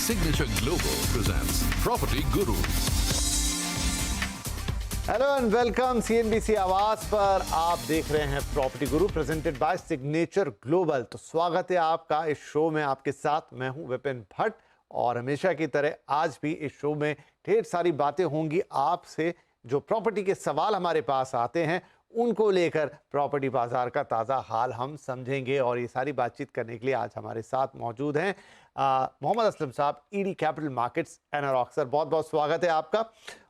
Signature Global presents Property Gurus. Hello and welcome. CNBC आवाज पर आप देख रहे हैं property Guru presented by signature global. तो स्वागत है आपका इस शो में। आपके साथ मैं हूं विपिन भट्ट और हमेशा की तरह आज भी इस शो में ढेर सारी बातें होंगी आपसे। जो प्रॉपर्टी के सवाल हमारे पास आते हैं उनको लेकर प्रॉपर्टी बाजार का ताज़ा हाल हम समझेंगे। और ये सारी बातचीत करने के लिए आज हमारे साथ मौजूद हैं मोहम्मद असलम साहब, ED capital markets Anarock. Sir बहुत बहुत स्वागत है आपका।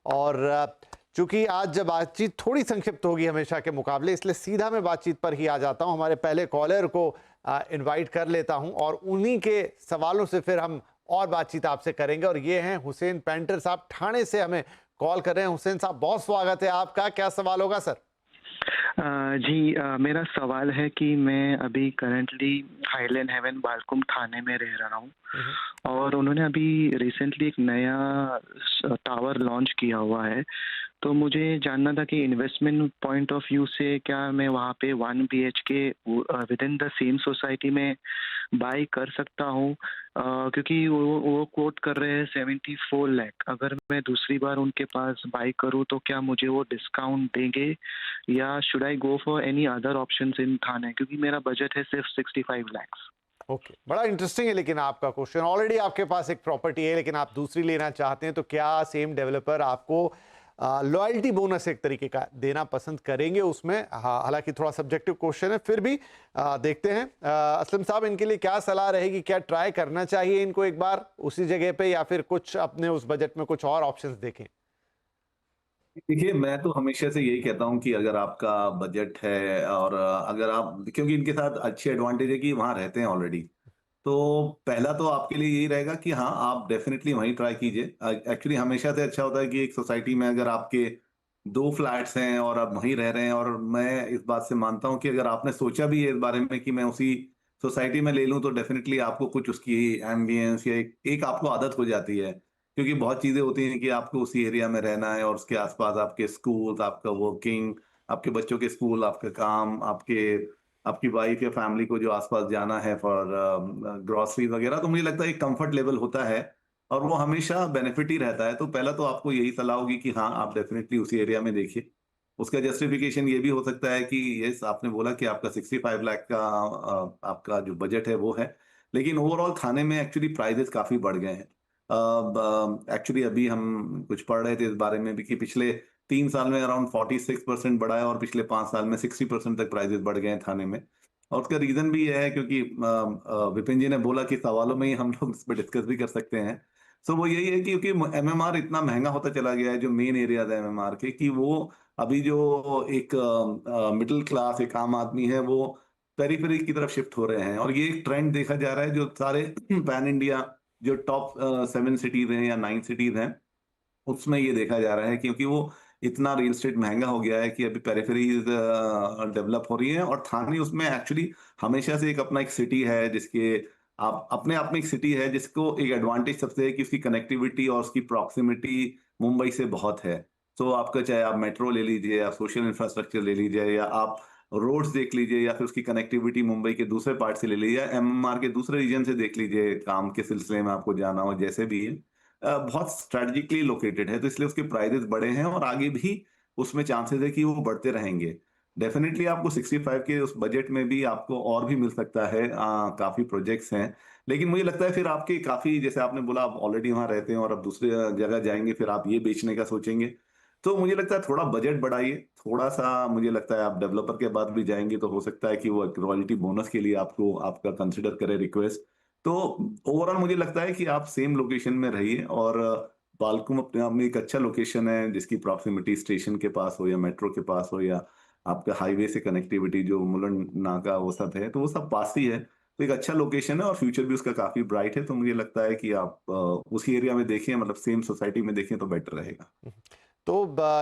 और चूंकि आज जब बातचीत थोड़ी संक्षिप्त होगी हमेशा के मुकाबले, इसलिए सीधा मैं बातचीत पर ही आ जाता हूं। हमारे पहले कॉलर को इनवाइट कर लेता हूं और उन्हीं के सवालों से फिर हम और बातचीत आपसे करेंगे। और ये हैं हुसैन पेंटर साहब, ठाणे से हमें कॉल कर रहे हैं। हुसैन साहब बहुत स्वागत है आपका। क्या सवाल होगा सर? मेरा सवाल है कि मैं अभी करंटली हाईलैंड हेवन बालकुम थाने में रह रहा हूँ और उन्होंने अभी रिसेंटली एक नया टावर लॉन्च किया हुआ है। तो मुझे जानना था कि इन्वेस्टमेंट पॉइंट ऑफ व्यू से क्या मैं वहाँ पे 1 BHK with in the same society में बाई कर सकता हूँ, क्योंकि वो कोट कर रहे हैं 74 लाख। अगर मैं दूसरी बार उनके पास बाई करूँ तो क्या मुझे वो डिस्काउंट देंगे या should I go for any other options in Thane, क्योंकि मेरा बजट है सिर्फ 65 लाख। ओके, बड़ा इंटरेस्टिंग है। लेकिन आपका क्वेश्चन, ऑलरेडी आपके पास एक प्रॉपर्टी है लेकिन आप दूसरी लेना चाहते हैं, तो क्या सेम डेवलपर आपको लॉयल्टी बोनस एक तरीके का देना पसंद करेंगे उसमें? हालांकि थोड़ा सब्जेक्टिव क्वेश्चन है, फिर भी देखते हैं। असलम साहब, इनके लिए क्या सलाह रहेगी? क्या ट्राई करना चाहिए इनको एक बार उसी जगह पे, या फिर कुछ अपने उस बजट में कुछ और ऑप्शंस देखें? देखिए, मैं तो हमेशा से यही कहता हूँ कि अगर आपका बजट है और अगर आप, क्योंकि इनके साथ अच्छी एडवांटेज है कि वहाँ रहते हैं ऑलरेडी, तो पहला तो आपके लिए यही रहेगा कि हाँ, आप डेफिनेटली वहीं ट्राई कीजिए। एक्चुअली हमेशा से अच्छा होता है कि एक सोसाइटी में अगर आपके 2 फ्लैट्स हैं और आप वहीं रह रहे हैं, और मैं इस बात से मानता हूँ कि अगर आपने सोचा भी है इस बारे में कि मैं उसी सोसाइटी में ले लूँ, तो डेफिनेटली आपको कुछ उसकी एम्बियंस या एक आपको आदत हो जाती है। क्योंकि बहुत चीज़ें होती हैं कि आपको उसी एरिया में रहना है और उसके आस-पास आपके स्कूल्स, आपका वर्किंग, आपके बच्चों के स्कूल, आपका काम, आपकी वाइफ या फैमिली को जो आस-पास जाना है फॉर ग्रोसरीज़ वगैरह, तो मुझे लगता है एक कम्फर्ट लेवल होता है और वो हमेशा बेनिफिट ही रहता है। तो पहला तो आपको यही सलाह होगी कि हाँ, आप डेफिनिटली उसी एरिया में देखिए। उसका जस्टिफिकेशन ये भी हो सकता है कि येस, आपने बोला कि आपका 65 लाख का आपका जो बजट है वो है। लेकिन ओवरऑल थाने में एक्चुअली प्राइसेज़ काफ़ी बढ़ गए हैं। एक्चुअली अभी हम कुछ पढ़ रहे थे इस बारे में भी कि पिछले 3 साल में अराउंड 46% बढ़ा है और पिछले 5 साल में 60% तक प्राइसेज़ बढ़ गए हैं थाने में। और उसका रीज़न भी ये है क्योंकि विपिन जी ने बोला कि सवालों में ही हम लोग इस पे डिस्कस भी कर सकते हैं। सो वो यही है कि क्योंकि एमएमआर इतना महँगा होता चला गया है, जो मेन एरियाज़ है एमएमआर के, कि वो अभी जो एक मिडल क्लास एक आम आदमी है, वो पेरिफेरी की तरफ शिफ्ट हो रहे हैं। और ये एक ट्रेंड देखा जा रहा है जो सारे पैन इंडिया जो टॉप 7 सिटीज़ हैं या 9 सिटीज़ हैं, उसमें ये देखा जा रहा है, क्योंकि वो इतना रियल एस्टेट महँगा हो गया है कि अभी पेरिफेरीज़ डेवलप हो रही हैं और थाने उसमें एक्चुअली हमेशा से एक अपना एक सिटी है, जिसके आप अपने आप में एक सिटी है जिसको एक एडवांटेज सबसे है कि उसकी कनेक्टिविटी और उसकी प्रॉक्सिमिटी मुंबई से बहुत है। तो आपका चाहे आप मेट्रो ले लीजिए, आप सोशल इंफ्रास्ट्रक्चर ले लीजिए, या आप रोड्स देख लीजिए, या फिर उसकी कनेक्टिविटी मुंबई के दूसरे पार्ट से ले लीजिए, या एमएमआर के दूसरे रीजन से देख लीजिए, काम के सिलसिले में आपको जाना हो, जैसे भी है। बहुत स्ट्रेटेजिकली लोकेटेड है, तो इसलिए उसके प्राइसेस बड़े हैं और आगे भी उसमें चांसेस है कि वो बढ़ते रहेंगे। डेफिनिटली आपको 65 के उस बजट में भी आपको और भी मिल सकता है। काफ़ी प्रोजेक्ट्स हैं, लेकिन मुझे लगता है फिर आपके काफ़ी, जैसे आपने बोला आप ऑलरेडी वहाँ रहते हैं और अब दूसरे जगह जाएँगे, फिर आप ये बेचने का सोचेंगे। तो मुझे लगता है थोड़ा बजट बढ़ाइए, थोड़ा-सा मुझे लगता है आप डेवलपर के पास भी जाएँगे तो हो सकता है कि वो एक रॉयल्टी बोनस के लिए आपको आपका कंसिडर करे रिक्वेस्ट। तो ओवरऑल मुझे लगता है कि आप सेम लोकेशन में रहिए, और बालकुम अपने आप में एक अच्छा लोकेशन है जिसकी प्रॉक्सिमिटी स्टेशन के पास हो या मेट्रो के पास हो, या आपका हाईवे से कनेक्टिविटी जो मुलुंड नाका वो सब है, तो वो सब पास ही है। तो एक अच्छा लोकेशन है और फ्यूचर भी उसका काफ़ी ब्राइट है, तो मुझे लगता है कि आप उसी एरिया में देखें, मतलब सेम सोसाइटी में देखें तो बेटर रहेगा। तो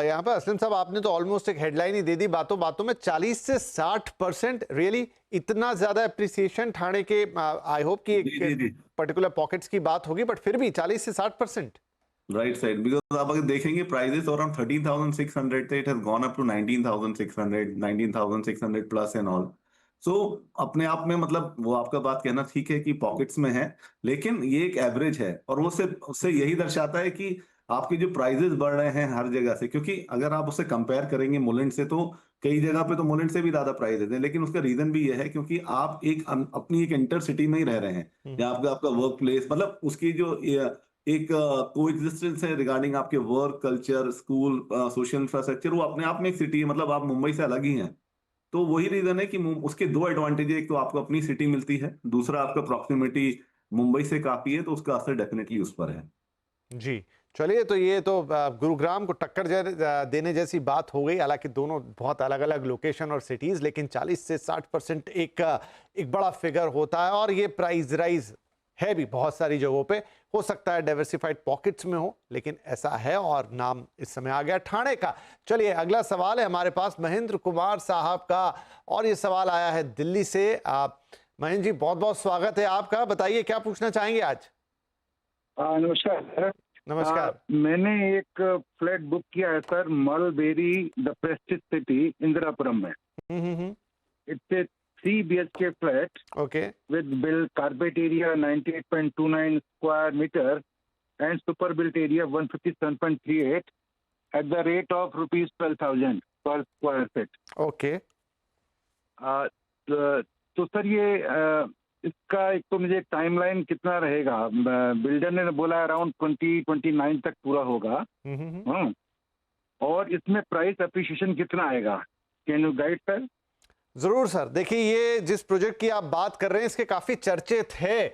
यहाँ पर असलम साहब, आपने तो ऑलमोस्ट एक हेडलाइन ही दे दी। बातों बातों में 40 से 60% रियली इतना ज्यादा अप्रिसिएशन ठाणे के? आई होप कि जी, जी, जी। एक पर्टिकुलर पॉकेट्स की बात होगी, बट फिर भी 40 से 60%। राइट साइड, बिकॉज़ आप अगर देखेंगे प्राइसेज़ अराउंड 13,600 थे, it has gone up to 19,600, 19,600 plus and all. So अपने आप में मतलब वो आपका बात कहना ठीक है कि पॉकेट्स में है, लेकिन ये एक एवरेज है और वो सिर्फ उससे यही दर्शाता है कि आपके जो प्राइजेस बढ़ रहे हैं हर जगह से, क्योंकि अगर आप उसे कंपेयर करेंगे मुलेंड से, तो कई जगह पे तो मुलेंड से भी ज्यादा प्राइस देते हैं, लेकिन उसका रीजन भी ये है क्योंकि आप अपनी एक इंटर सिटी में ही रह रहे हैं, या आपका आपका वर्क प्लेस मतलब उसकी जो एक को एग्जिस्टेंस है रिगार्डिंग आपके work culture school social infrastructure, वो अपने आप में एक सिटी है, मतलब आप मुंबई से अलग ही हैं। तो वही रीजन है कि उसके दो एडवांटेज है, एक तो आपको अपनी सिटी मिलती है, दूसरा आपका प्रॉक्सिमिटी मुंबई से काफी है, तो उसका असर डेफिनेटली उस पर है। जी, चलिए, तो ये तो गुरुग्राम को टक्कर देने जैसी बात हो गई। हालांकि दोनों बहुत अलग-अलग लोकेशन और सिटीज, लेकिन 40 से 60% एक बड़ा फिगर होता है और ये प्राइस राइज है भी बहुत सारी जगहों पे। हो सकता है डाइवर्सिफाइड पॉकेट्स में हो, लेकिन ऐसा है और नाम इस समय आ गया ठाणे का। चलिए, अगला सवाल है हमारे पास महेंद्र कुमार साहब का और ये सवाल आया है दिल्ली से। महेंद्र जी, बहुत बहुत स्वागत है आपका। बताइए क्या पूछना चाहेंगे आज। नमस्कार सर। नमस्कार। मैंने एक फ्लैट बुक किया है sir, Mulberry the Prestige City Indirapuram में। It's a 3 BHK flat okay. with built carpet area 98.29 square meter and super built area 157.38 at the rate of rupees 12,000 per square feet. Okay. तो sir ये इसका एक तो मुझे timeline कितना रहेगा? Builder ने बोला अराउंड 2029 तक पूरा होगा। और इसमें प्राइस अप्रिशिएशन कितना आएगा? Can you guide sir? जरूर सर। देखिए, ये जिस प्रोजेक्ट की आप बात कर रहे हैं इसके काफी चर्चे थे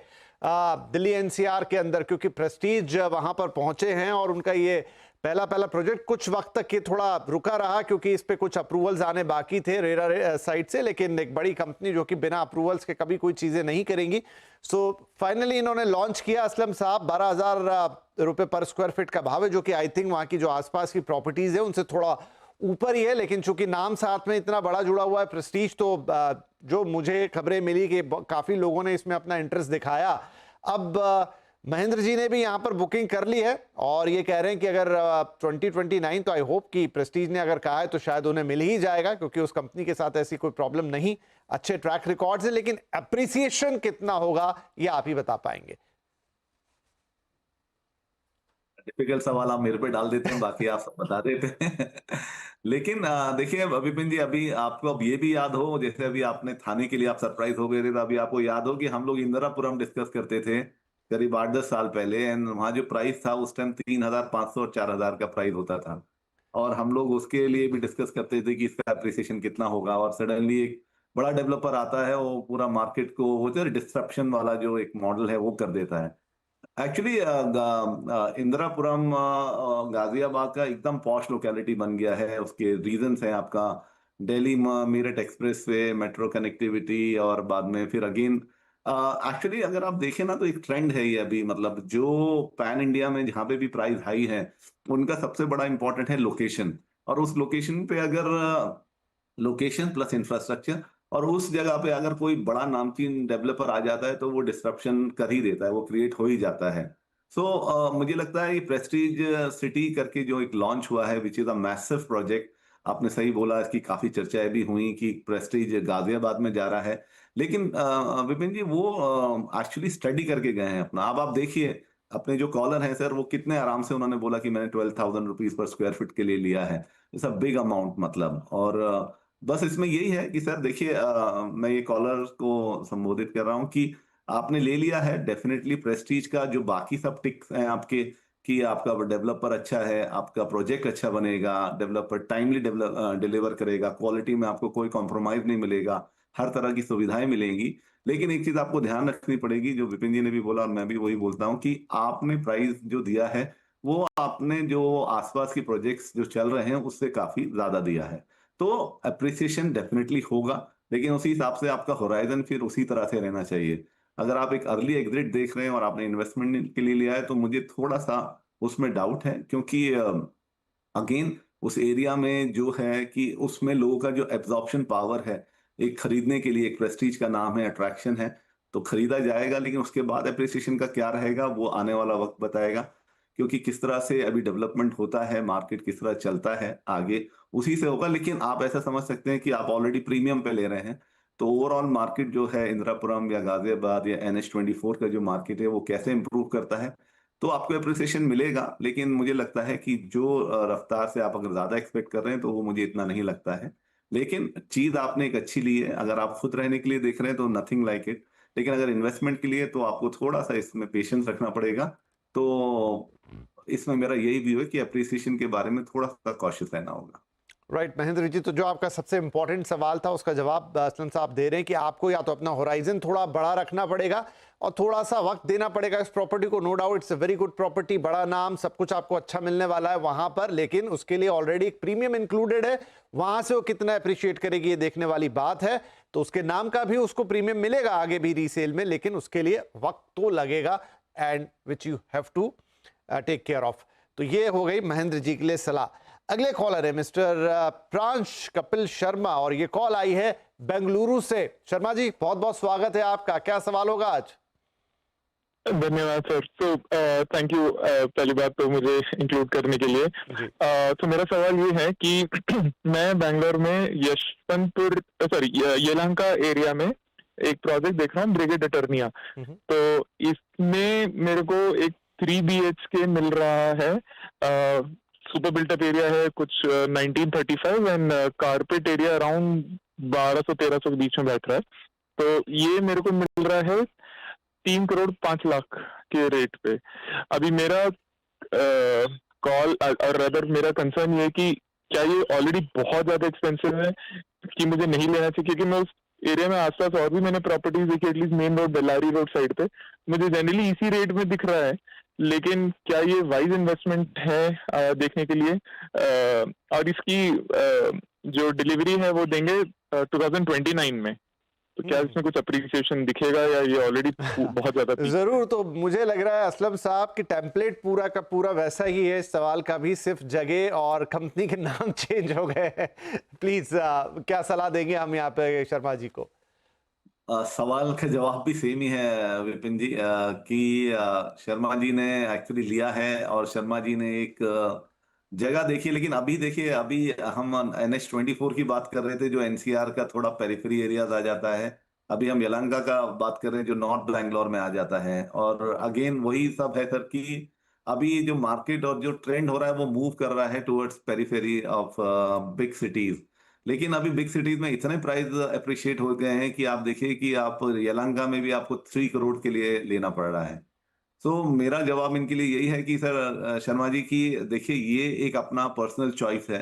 दिल्ली एनसीआर के अंदर, क्योंकि प्रेस्टीज वहां पर पहुंचे हैं और उनका ये पहला प्रोजेक्ट कुछ वक्त तक ये थोड़ा रुका रहा क्योंकि इस पे कुछ अप्रूवल्स आने बाकी थे रेरा साइड से। लेकिन एक बड़ी कंपनी जो कि बिना अप्रूवल्स के कभी कोई चीजें नहीं करेंगी, सो फाइनली इन्होंने लॉन्च किया। असलम साहब, 12,000 रुपए पर स्क्वायर फीट का भाव है, जो कि आई थिंक वहां की जो आसपास की प्रॉपर्टीज है उनसे थोड़ा ऊपर ही है। लेकिन चूंकि नाम साथ में इतना बड़ा जुड़ा हुआ है प्रेस्टीज, तो जो मुझे खबरें मिली कि काफी लोगों ने इसमें अपना इंटरेस्ट दिखाया। अब महेंद्र जी ने भी यहां पर बुकिंग कर ली है और ये कह रहे हैं कि अगर 2029, तो आई होप कि प्रेस्टीज ने अगर कहा है तो शायद उन्हें मिल ही जाएगा, क्योंकि उस कंपनी के साथ ऐसी कोई प्रॉब्लम नहीं, अच्छे ट्रैक रिकॉर्ड्स है। लेकिन अप्रिसिएशन कितना होगा ये आप ही बता पाएंगे। टिपिकल सवाल आप मेरे पे डाल देते हैं, बाकी आप सब बता देते हैं। लेकिन देखिए विपिन जी, अभी आपको अब ये भी याद हो, जैसे अभी आपने थाने के लिए आप सरप्राइज हो गए थे, तो अभी आपको याद हो कि हम लोग इंदिरापुरम डिस्कस करते थे करीब 8-10 साल पहले, एंड वहां जो प्राइस था उस टाइम 3,500 और 4,000 का प्राइस होता था, और हम लोग उसके लिए भी डिस्कस करते थे कि इसका एप्रिसिएशन कितना होगा। और सडनली एक बड़ा डेवलपर आता है, वो पूरा मार्केट को वो जो डिस्ट्रप्शन वाला जो एक मॉडल है वो कर देता है। एक्चुअली इंदिरापुरम गाजियाबाद का एकदम पॉश लोकेलिटी बन गया है। उसके रीजंस हैं आपका Delhi Meerut express way, metro connectivity, और बाद में फिर अगेन एक्चुअली अगर आप देखें ना तो एक ट्रेंड है ये अभी, मतलब जो पैन इंडिया में जहाँ पे भी प्राइस हाई है उनका सबसे बड़ा इंपॉर्टेंट है लोकेशन। और उस लोकेशन पे अगर लोकेशन प्लस इंफ्रास्ट्रक्चर, और उस जगह पे अगर कोई बड़ा नामचीन डेवलपर आ जाता है तो वो डिस्ट्रप्शन कर ही देता है, वो क्रिएट हो ही जाता है। सो मुझे लगता है ये प्रेस्टीज सिटी करके जो एक लॉन्च हुआ है, which is a massive project. आपने सही बोला, इसकी काफी चर्चाएं भी हुई कि प्रेस्टीज गाजियाबाद में जा रहा है, लेकिन विपिन जी वो एक्चुअली स्टडी करके गए हैं अपना। अब आप देखिए अपने जो कॉलर हैं सर, वो कितने आराम से उन्होंने बोला कि मैंने 12,000 रुपीज पर स्क्वायर फीट के लिए लिया है। इट्स अ बिग अमाउंट मतलब। और बस इसमें यही है कि सर देखिए, मैं ये कॉलर को संबोधित कर रहा हूँ कि आपने ले लिया है डेफिनेटली प्रेस्टीज का जो बाकी सब टिक्स हैं आपके, कि आपका डेवलपर अच्छा है, आपका प्रोजेक्ट अच्छा बनेगा, डेवलपर टाइमली डिलीवर करेगा, क्वालिटी में आपको कोई कॉम्प्रोमाइज नहीं मिलेगा, हर तरह की सुविधाएं मिलेंगी। लेकिन एक चीज आपको ध्यान रखनी पड़ेगी, जो विपिन जी ने भी बोला और मैं भी वही बोलता हूँ, कि आपने प्राइस जो दिया है वो आपने जो आसपास की प्रोजेक्ट्स जो चल रहे हैं उससे काफी ज्यादा दिया है। तो अप्रिसिएशन डेफिनेटली होगा, लेकिन उसी हिसाब से आपका होराइजन फिर उसी तरह से रहना चाहिए। अगर आप एक अर्ली एग्जिट देख रहे हैं और आपने इन्वेस्टमेंट के लिए लिया है, तो मुझे थोड़ा सा उसमें डाउट है, क्योंकि अगेन उस एरिया में जो है कि उसमें लोगों का जो एब्जॉर्प्शन पावर है एक खरीदने के लिए, एक प्रेस्टीज का नाम है, अट्रैक्शन है, तो खरीदा जाएगा। लेकिन उसके बाद अप्रिसिएशन का क्या रहेगा वो आने वाला वक्त बताएगा, क्योंकि किस तरह से अभी डेवलपमेंट होता है, मार्केट किस तरह चलता है आगे, उसी से होगा। लेकिन आप ऐसा समझ सकते हैं कि आप ऑलरेडी प्रीमियम पे ले रहे हैं, तो ओवरऑल मार्केट जो है इंदिरापुरम या गाजियाबाद या NH24 का जो मार्केट है वो कैसे इंप्रूव करता है, तो आपको अप्रिसिएशन मिलेगा। लेकिन मुझे लगता है कि जो रफ्तार से आप अगर ज्यादा एक्सपेक्ट कर रहे हैं तो वो मुझे इतना नहीं लगता है। लेकिन चीज आपने एक अच्छी ली है, अगर आप खुद रहने के लिए देख रहे हैं तो नथिंग लाइक इट। लेकिन अगर इन्वेस्टमेंट के लिए तो आपको थोड़ा सा इसमें पेशेंस रखना पड़ेगा। तो इसमें मेरा यही व्यू है कि अप्रिसिएशन के बारे में थोड़ा सा कॉशियस रहना होगा। राइट महेंद्र जी, तो जो आपका सबसे इंपॉर्टेंट सवाल था उसका जवाब असलम साहब दे रहे हैं कि आपको या तो अपना होराइजन थोड़ा बड़ा रखना पड़ेगा और थोड़ा सा वक्त देना पड़ेगा इस प्रॉपर्टी को। No doubt it's a very good property, बड़ा नाम, सब कुछ आपको अच्छा मिलने वाला है वहां पर, लेकिन उसके लिए ऑलरेडी एक प्रीमियम इंक्लूडेड है। वहां से वो कितना अप्रिशिएट करेगी ये देखने वाली बात है। तो उसके नाम का भी उसको प्रीमियम मिलेगा आगे भी रीसेल में, लेकिन उसके लिए वक्त तो लगेगा and which you have to take care of. तो ये हो गई महेंद्र जी के लिए सलाह। अगले कॉलर है मिस्टर प्रांश कपिल शर्मा और ये कॉल आई है बेंगलुरु से। शर्मा जी बहुत बहुत स्वागत है आपका, क्या सवाल होगा आज? धन्यवाद सर। तो थैंक यू पहली बात तो मुझे इंक्लूड करने के लिए। तो मेरा सवाल ये है कि मैं बैंगलोर में यशवंतपुर येलहंका एरिया में एक प्रोजेक्ट देख रहा हूँ, ब्रिगेड अटर्निया। तो इसमें मेरे को एक 3 BHK मिल रहा है, सुपर बिल्टअप एरिया है कुछ 1935 एंड कारपेट एरिया अराउंड 1200-1300 के बीच में बैठ रहा है। तो ये मेरे को मिल रहा है 3 करोड़ 5 लाख के रेट पे। अभी मेरा कॉल और अदर मेरा कंसर्न ये है कि क्या ये ऑलरेडी बहुत ज्यादा एक्सपेंसिव है कि मुझे नहीं लेना चाहिए, क्योंकि मैं उस एरिया में आसपास और भी मैंने प्रॉपर्टीज देखी, at least main road Bellary road side पे मुझे जनरली इसी रेट में दिख रहा है। लेकिन क्या ये वाइज इन्वेस्टमेंट है देखने के लिए? और इसकी जो डिलीवरी है वो देंगे 2029 में। तो क्या इसमें कुछ अप्रिसिएशन दिखेगा या ये ऑलरेडी बहुत ज्यादा? जरूर। तो मुझे लग रहा है असलम साहब की टेम्पलेट पूरा का पूरा वैसा ही है, इस सवाल का भी सिर्फ जगह और कंपनी के नाम चेंज हो गए हैं। प्लीज क्या सलाह देंगे हम यहाँ पे शर्मा जी को? सवाल का जवाब भी सेम ही है विपिन जी, कि शर्मा जी ने एक्चुअली लिया है और शर्मा जी ने एक जगह देखी। लेकिन अभी देखिए, अभी हम NH24 की बात कर रहे थे जो NCR का थोड़ा पेरिफेरी एरियाज आ जाता है। अभी हम यलहंका का बात कर रहे हैं जो नॉर्थ बैंगलोर में आ जाता है। और अगेन वही सब है सर कि अभी जो मार्केट और जो ट्रेंड हो रहा है वो मूव कर रहा है towards periphery of big cities. लेकिन अभी बिग सिटीज में इतने प्राइस अप्रिशिएट हो गए हैं कि आप देखिए कि आप यलहंका में भी आपको 3 करोड़ के लिए लेना पड़ रहा है। तो मेरा जवाब इनके लिए यही है कि सर शर्मा जी की देखिए ये एक अपना पर्सनल चॉइस है।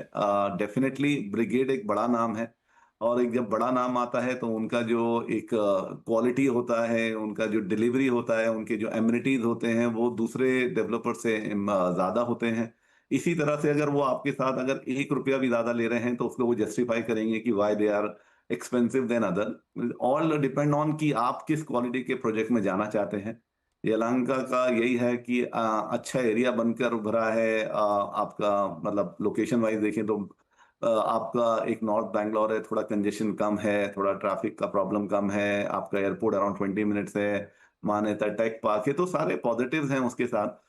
डेफिनेटली ब्रिगेड एक बड़ा नाम है और एक जब बड़ा नाम आता है तो उनका जो एक क्वालिटी होता है, उनका जो डिलीवरी होता है, उनके जो एमिनिटीज होते हैं वो दूसरे डेवलपर से ज्यादा होते हैं। इसी तरह से अगर वो आपके साथ अगर 1 रुपया भी ज्यादा ले रहे हैं तो उसको वो जस्टिफाई करेंगे कि why they are expensive then other. All depend on कि आप किस क्वालिटी के प्रोजेक्ट में जाना चाहते हैं। यलहंका का यही है कि अच्छा एरिया बनकर उभरा है। आपका मतलब लोकेशन वाइज देखें तो आपका एक नॉर्थ बैंगलोर है, थोड़ा कंजेशन कम है, थोड़ा ट्रैफिक का प्रॉब्लम कम है, आपका एयरपोर्ट अराउंड 20 मिनट्स है, मान्यता टेक पार्क है, तो सारे पॉजिटिव्स हैं उसके साथ।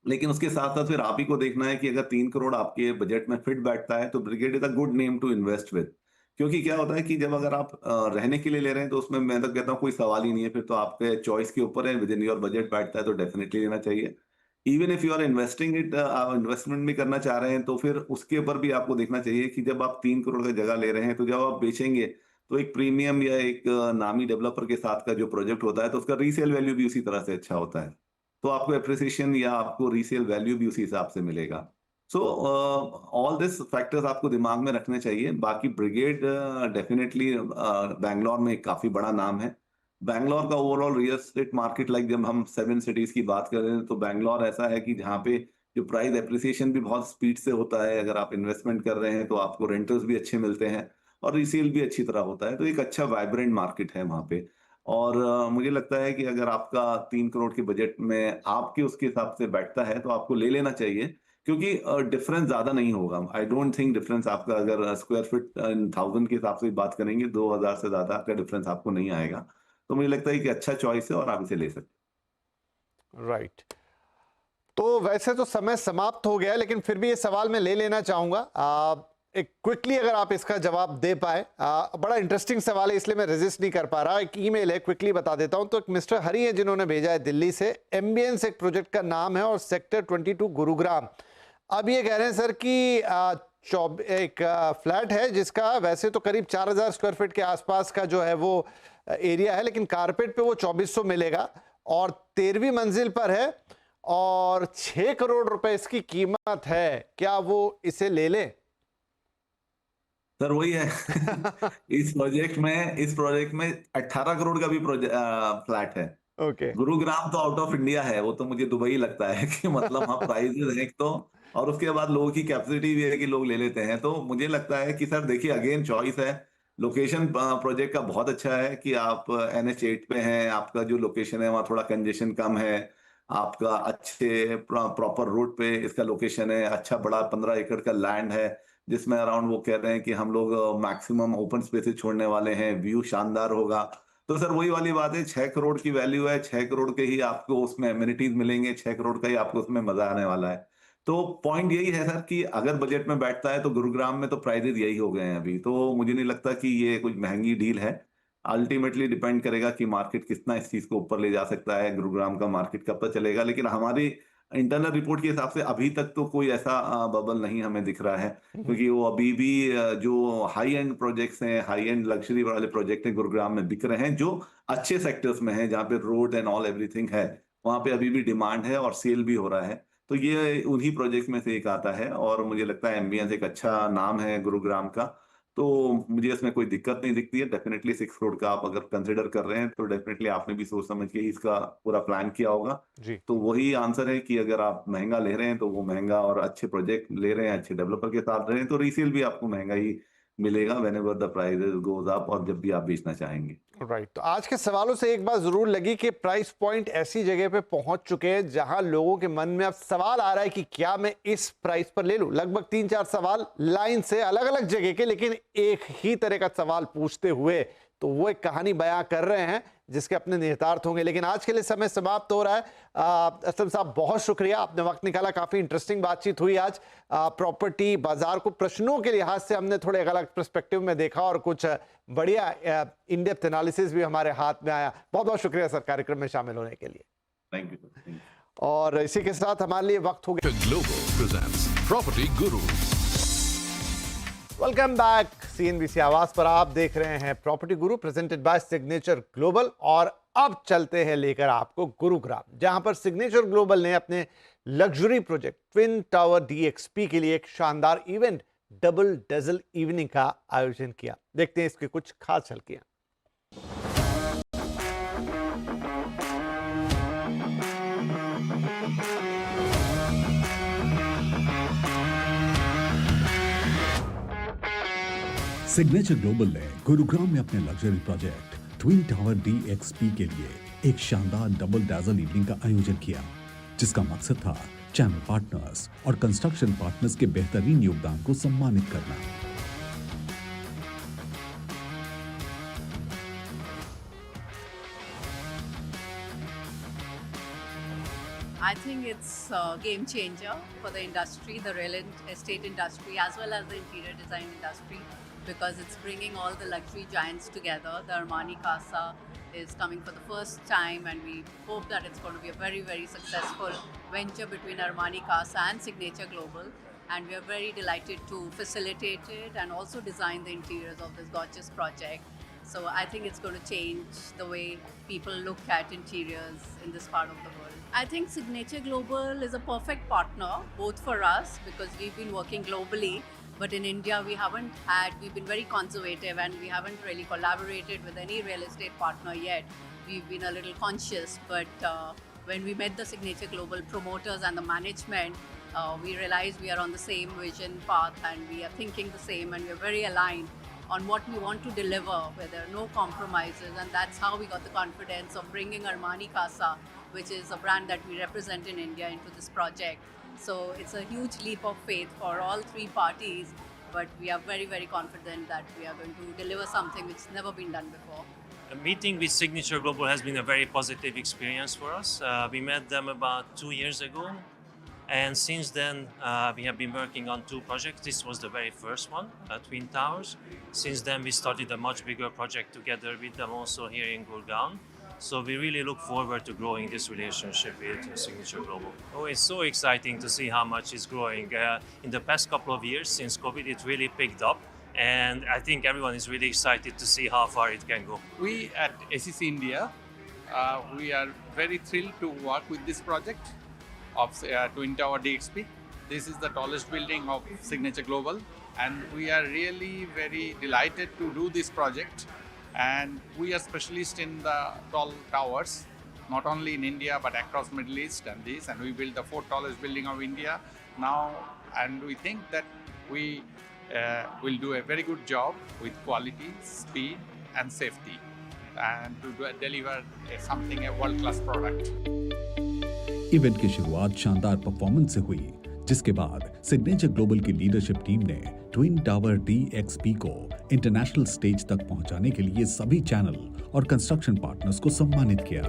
लेकिन उसके साथ साथ फिर आप ही को देखना है कि अगर 3 करोड़ आपके बजट में फिट बैठता है तो brigade is a good name to invest with. क्योंकि क्या होता है कि जब अगर आप रहने के लिए ले रहे हैं तो उसमें मैं तो कहता हूँ कोई सवाल ही नहीं है, फिर तो आपके चॉइस के ऊपर है। विद इन योर बजट बैठता है तो डेफिनेटली लेना चाहिए। Even if you are investing it, आप इन्वेस्टमेंट भी करना चाह रहे हैं तो फिर उसके ऊपर भी आपको देखना चाहिए कि जब आप 3 करोड़ की जगह ले रहे हैं तो जब आप बेचेंगे तो एक प्रीमियम या एक नामी डेवलपर के साथ का जो प्रोजेक्ट होता है तो उसका रीसेल वैल्यू भी उसी तरह से अच्छा होता है। तो आपको एप्रिसिएशन या आपको रीसेल वैल्यू भी उसी हिसाब से मिलेगा। सो ऑल दिस फैक्टर्स आपको दिमाग में रखने चाहिए। बाकी ब्रिगेड डेफिनेटली बैंगलोर में एक काफी बड़ा नाम है। बैंगलोर का overall real estate market, like जब हम 7 सिटीज की बात कर रहे हैं तो बैंगलोर ऐसा है कि जहाँ पे जो प्राइस एप्रिसिएशन भी बहुत स्पीड से होता है। अगर आप इन्वेस्टमेंट कर रहे हैं तो आपको रेंटल्स भी अच्छे मिलते हैं और रीसेल भी अच्छी तरह होता है। तो एक अच्छा वाइब्रेंट मार्केट है वहाँ पे। और मुझे लगता है कि अगर आपका 3 करोड़ के बजट में आपके उसके हिसाब से बैठता है तो आपको ले लेना चाहिए, क्योंकि डिफरेंस ज्यादा नहीं होगा। आई डोंट थिंक डिफरेंस आपका अगर स्क्वायर फीट 1000 के हिसाब से बात करेंगे 2000 से ज्यादा का डिफरेंस आपको नहीं आएगा। तो मुझे लगता है कि अच्छा चॉइस है और आप इसे ले सकते। राइट। तो वैसे तो समय समाप्त हो गया, लेकिन फिर भी ये सवाल मैं ले लेना चाहूंगा। एक क्विकली अगर आप इसका जवाब दे पाए, बड़ा इंटरेस्टिंग सवाल है इसलिए मैं रेजिस्ट नहीं कर पा रहा। एक ईमेल है, क्विकली बता देता हूं। तो एक मिस्टर हरी है जिन्होंने भेजा है दिल्ली से। एम्बियंस एक प्रोजेक्ट का नाम है और सेक्टर 22 गुरुग्राम। अब ये कह रहे हैं सर कि एक फ्लैट है जिसका वैसे तो करीब 4000 स्क्वायर फीट के आसपास का जो है वो एरिया है, लेकिन कारपेट पे वो 2400 मिलेगा और 13वीं मंजिल पर है और 6 करोड़ रुपए इसकी कीमत है। क्या वो इसे ले लें? सर वही है। इस प्रोजेक्ट में 18 करोड़ का भी फ्लैट है। ओके। गुरुग्राम तो आउट ऑफ इंडिया है, वो तो मुझे दुबई लगता है कि मतलब हाँ प्राइजेस हैं तो, और उसके बाद लोगों की कैपेसिटी भी है कि लोग ले लेते हैं। तो मुझे लगता है कि सर देखिए अगेन चॉइस है। लोकेशन प्रोजेक्ट का बहुत अच्छा है कि आप NH8 पे हैं, आपका जो लोकेशन है वहाँ थोड़ा कंजेशन कम है, आपका अच्छे प्रॉपर रूट पे इसका लोकेशन है, अच्छा बड़ा 15 एकड़ का लैंड है जिसमें अराउंड वो कह रहे हैं कि हम लोग मैक्सिमम ओपन स्पेसेस छोड़ने वाले हैं, व्यू शानदार होगा। तो सर वही वाली बात है, 6 करोड़ की वैल्यू है, 6 करोड़ के ही आपको उसमें एमिनिटीज मिलेंगे, 6 करोड़ का ही आपको उसमें मजा आने वाला है। तो पॉइंट यही है सर कि अगर बजट में बैठता है तो गुरुग्राम में तो प्राइजेस यही हो गए हैं अभी, तो मुझे नहीं लगता कि ये कुछ महंगी डील है। अल्टीमेटली डिपेंड करेगा कि मार्केट कितना इस चीज को ऊपर ले जा सकता है, गुरुग्राम का मार्केट कब तक चलेगा। लेकिन हमारी इंटरनल रिपोर्ट के हिसाब से अभी तक तो कोई ऐसा बबल नहीं हमें दिख रहा है, क्योंकि वो अभी भी जो हाई एंड प्रोजेक्ट्स हैं, हाई एंड लग्जरी वाले प्रोजेक्ट हैं गुरुग्राम में बिक रहे हैं, जो अच्छे सेक्टर्स में हैं जहाँ पे रोड एंड ऑल एवरीथिंग है, वहाँ पे अभी भी डिमांड है और सेल भी हो रहा है। तो ये उन्हीं प्रोजेक्ट में से एक आता है और मुझे लगता है एम्बियंस एक अच्छा नाम है गुरुग्राम का, तो मुझे इसमें कोई दिक्कत नहीं दिखती है। डेफिनेटली 6 करोड़ का आप अगर कंसिडर कर रहे हैं तो डेफिनेटली आपने भी सोच समझ के ही इसका पूरा प्लान किया होगा। जी। तो वही आंसर है कि अगर आप महंगा ले रहे हैं तो वो महंगा, और अच्छे प्रोजेक्ट ले रहे हैं, अच्छे डेवलपर के साथ रहे हैं तो रीसेल भी आपको महंगा ही मिलेगा whenever the prices goes up, और जब भी आप बेचना चाहेंगे। राइट। तो आज के सवालों से एक बात जरूर लगी कि प्राइस पॉइंट ऐसी जगह पे पहुंच चुके हैं जहां लोगों के मन में अब सवाल आ रहा है कि क्या मैं इस प्राइस पर ले लूं। लगभग 3-4 सवाल लाइन से अलग अलग जगह के, लेकिन एक ही तरह का सवाल पूछते हुए, तो वो एक कहानी बयां कर रहे हैं जिसके अपने निहितार्थ होंगे। लेकिन आज के लिए समय समाप्त हो रहा है। असलम साहब बहुत शुक्रिया, आपने वक्त निकाला, काफी इंटरेस्टिंग बातचीत हुई आज। प्रॉपर्टी बाजार को प्रश्नों के लिहाज से हमने थोड़े अलग पर्सपेक्टिव में देखा और कुछ बढ़िया इन डेप्थ एनालिसिस भी हमारे हाथ में आया। बहुत बहुत शुक्रिया सर कार्यक्रम में शामिल होने के लिए। Thank you. और इसी के साथ हमारे लिए वक्त हो गया। Global presents Property Gurus. Welcome back. CNBC आवाज पर आप देख रहे हैं property Guru presented by signature global. और अब चलते हैं लेकर आपको गुरुग्राम, जहां पर सिग्नेचर ग्लोबल ने अपने luxury project twin tower DXP के लिए एक शानदार इवेंट डबल डेजल इवनिंग का आयोजन किया। देखते हैं इसकी कुछ खास झलकियां। सिग्नेचर ग्लोबल ने गुरुग्राम में अपने luxury project twin tower DXP के लिए एक शानदार डबल डेजल इवनिंग का आयोजन किया, जिसका मकसद था चैनल पार्टनर्स और कंस्ट्रक्शन पार्टनर्स के बेहतरीन योगदान को सम्मानित करना। I think it's a game changer for the industry, the real estate industry, as well as the interior design industry, because it's bringing all the luxury giants together. The Armani Casa is coming for the first time, and we hope that it's going to be a very, very successful venture between Armani Casa and Signature Global. And we are very delighted to facilitate it and also design the interiors of this gorgeous project. So I think it's going to change the way people look at interiors in this part of the world. I think Signature Global is a perfect partner, both for us, because we've been working globally, but in India we've been very conservative and we haven't really collaborated with any real estate partner yet. We've been a little conscious, but when we met the Signature Global promoters and the management, we realized we are on the same vision path and we are thinking the same, and we are very aligned on what we want to deliver, where there are no compromises, and that's how we got the confidence of bringing Armani Casa, which is a brand that we represent in India, into this project. So it's a huge leap of faith for all three parties, but we are very, very confident that we are going to deliver something which has never been done before. A meeting with Signature Global has been a very positive experience for us. We met them about 2 years ago, And since then, we have been working on 2 projects. This was the very first one, Twin Towers. Since then, we started a much bigger project together with them also here in Gurgaon. So we really look forward to growing this relationship with Signature Global. Oh, it's so exciting to see how much it's growing. In the past couple of years, since COVID, it really picked up. And I think everyone is really excited to see how far it can go. We at ACC India, we are very thrilled to work with this project of Twin Tower DXP. This is the tallest building of Signature Global, and we are really very delighted to do this project. And we are specialists in the tall towers, not only in India but across Middle East and this. And we built the 4th tallest building of India now, and we think that we will do a very good job with quality, speed, and safety, and to deliver something a world-class product. Event की शुरुआत शानदार performance से हुई, जिसके बाद signature global की leadership team ने twin tower DXP को इंटरनेशनल स्टेज तक पहुंचाने के लिए सभी चैनल और कंस्ट्रक्शन पार्टनर्स को सम्मानित किया।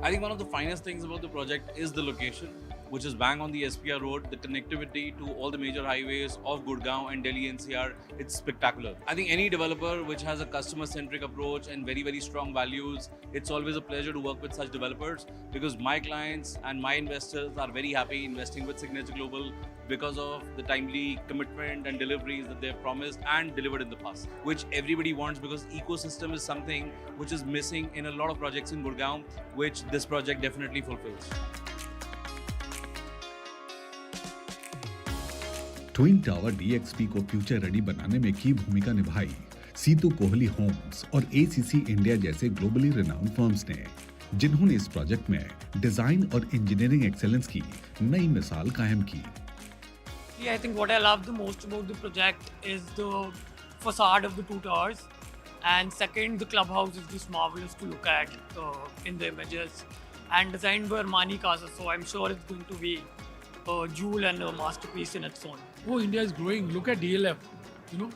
I think one of the finest things about the project is the location, which is bang on the SPR road. The connectivity to all the major highways of Gurgaon and Delhi NCR, it's spectacular. I think any developer which has a customer-centric approach and very, very strong values, it's always a pleasure to work with such developers, because my clients and my investors are very happy investing with Signature Global because of the timely commitment and deliveries that they've promised and delivered in the past, which everybody wants, because ecosystem is something which is missing in a lot of projects in Gurgaon, which this project definitely fulfills. Twin tower DXP को future ready बनाने में की भूमिका निभाई Situ Kohli Holmes और ACC India जैसे globally renowned firms ने, जिन्होंने इस प्रोजेक्ट में डिजाइन और इंजीनियरिंग एक्सेलेंस की नई मिसाल कायम की। Yeah, I think what I love the most about the project is the facade of the 2 towers, and second, the clubhouse is just marvelous to look at in the images, and designed by Armani Casa, so I'm sure it's going to be a jewel and a masterpiece in its own. Oh, India is growing. Look at DLF. You know,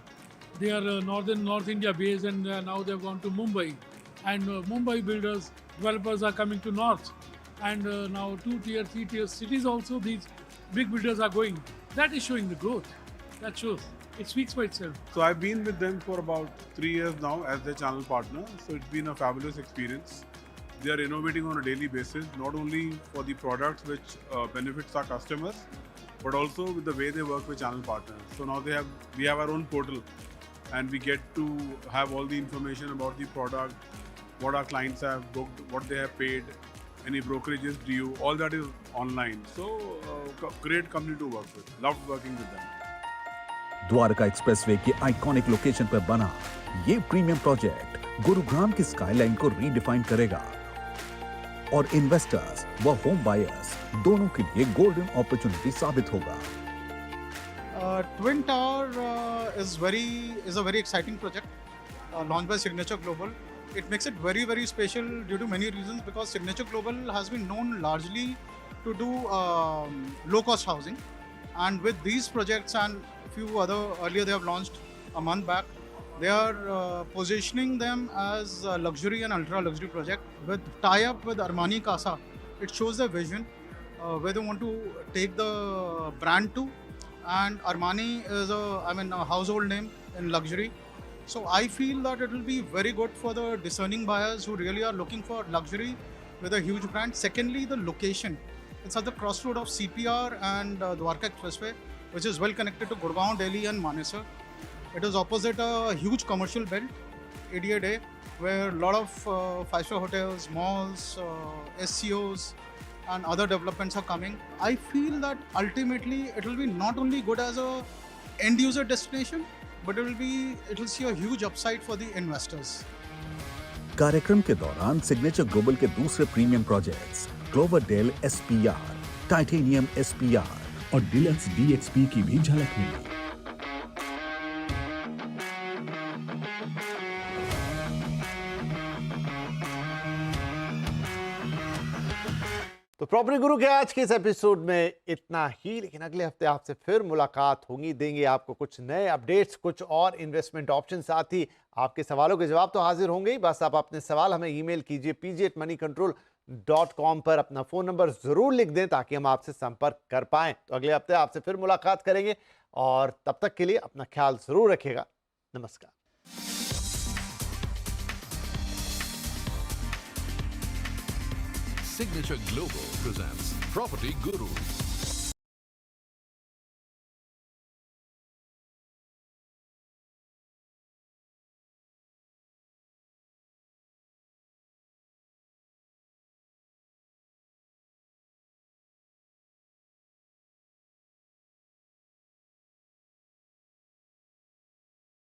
they are North India based, and now they've gone to Mumbai. And Mumbai builders, developers are coming to North. And now 2 tier, 3 tier cities also, these big builders are going. That is showing the growth. That shows. It speaks for itself. So I've been with them for about 3 years now as their channel partner. So it's been a fabulous experience. They are innovating on a daily basis, not only for the products which benefits our customers, but also with the way they work with channel partners. So now we have our own portal, and we get to have all the information about the product, what our clients have booked, what they have paid, any brokerages due, all that is online. So great company to work with. Loved working with them. Dwarka expressway की iconic location पर बना ये premium project Gurugram की skyline को redefine करेगा और investors व home buyers दोनों के लिए गोल्डन अपॉर्चुनिटी साबित होगा। Twin Tower is a very exciting project launched by Signature Global. It makes it very, very special due to many reasons, because Signature Global has been known largely to do low-cost housing, and with these projects and few other earlier they have launched a month back, they are positioning them as a luxury and ultra luxury project with tie-up with Armani Casa. It shows their vision where they want to take the brand to, and Armani is a household name in luxury. So I feel that it will be very good for the discerning buyers who really are looking for luxury with a huge brand. Secondly, the location. It's at the crossroad of CPR and Dwarka Expressway, which is well connected to Gurgaon, Delhi and Manesar. It is opposite a huge commercial belt, ADA, where a lot of 5-star hotels, malls, SCOs and other developments are coming. I feel that ultimately it will be not only good as a end user destination, but it will see a huge upside for the investors. कार्यक्रम के दौरान signature Global के दूसरे premium projects Cloverdale SPR, Titanium SPR और Deluxe DXP की भी झलक मिली। तो प्रॉपर्टी गुरु के आज के इस एपिसोड में इतना ही, लेकिन अगले हफ्ते आपसे फिर मुलाकात होगी। देंगे आपको कुछ नए अपडेट्स, कुछ और इन्वेस्टमेंट ऑप्शन, साथ ही आपके सवालों के जवाब तो हाजिर होंगे ही। बस आप अपने सवाल हमें ईमेल कीजिए pg@moneycontrol.com पर। अपना फोन नंबर जरूर लिख दें ताकि हम आपसे संपर्क कर पाएं। तो अगले हफ्ते आपसे फिर मुलाकात करेंगे और तब तक के लिए अपना ख्याल जरूर रखिएगा। नमस्कार। Signature Global presents Property Gurus.